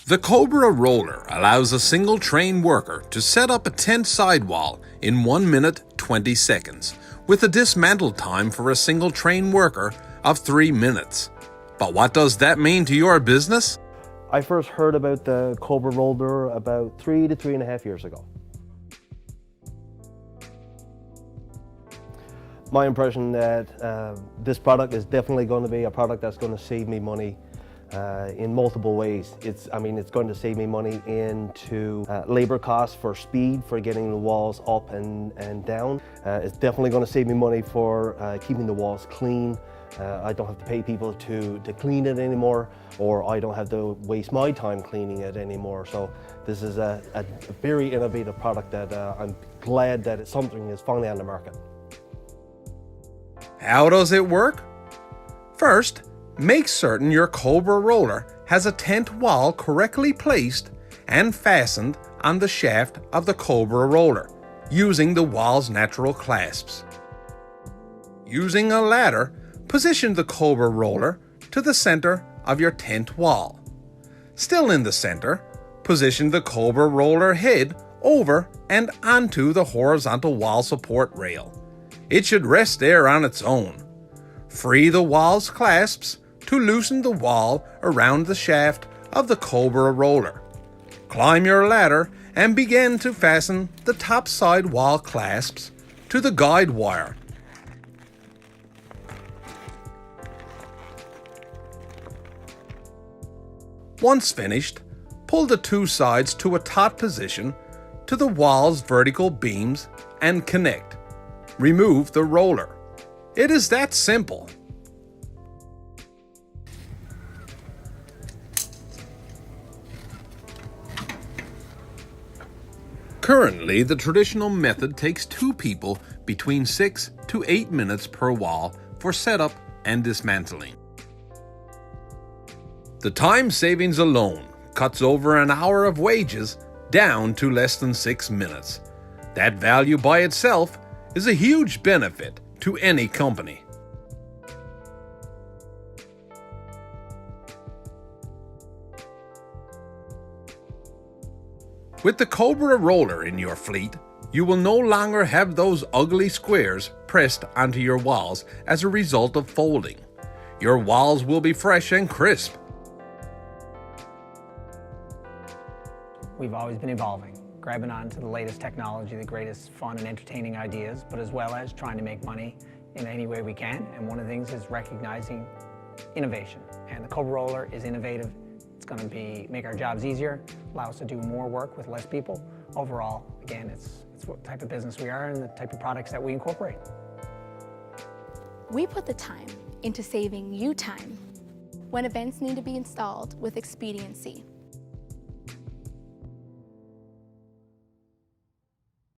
The Cobra roller allows a single trained worker to set up a tent sidewall in 1 minute 20 seconds, with a dismantle time for a single trained worker of 3 minutes. But what does that mean to your business? I first heard about the Cobra roller about 3 to 3.5 years ago. My impression that this product is definitely going to be a product that's going to save me money in multiple ways. It's going to save me money into labor costs for speed, for getting the walls up and down. It's definitely going to save me money for keeping the walls clean. I don't have to pay people to clean it anymore, or I don't have to waste my time cleaning it anymore. So this is a very innovative product that I'm glad that something is finally on the market. How does it work? First, make certain your Cobra roller has a tent wall correctly placed and fastened on the shaft of the Cobra roller, using the wall's natural clasps. Using a ladder, position the Cobra roller to the center of your tent wall. Still in the center, position the Cobra roller head over and onto the horizontal wall support rail. It should rest there on its own. Free the wall's clasps to loosen the wall around the shaft of the Cobra roller. Climb your ladder and begin to fasten the top side wall clasps to the guide wire. Once finished, pull the two sides to a taut position to the wall's vertical beams and connect. Remove the roller. It is that simple. Currently, the traditional method takes 2 people between 6 to 8 minutes per wall for setup and dismantling. The time savings alone cuts over an hour of wages down to less than 6 minutes. That value by itself is a huge benefit to any company. With the Cobra roller in your fleet, you will no longer have those ugly squares pressed onto your walls as a result of folding. Your walls will be fresh and crisp. We've always been evolving, grabbing on to the latest technology, the greatest fun and entertaining ideas, but as well as trying to make money in any way we can. And one of the things is recognizing innovation. And the Cobra roller is innovative. It's going to make our jobs easier, allow us to do more work with less people. Overall, again, it's what type of business we are and the type of products that we incorporate. We put the time into saving you time when events need to be installed with expediency.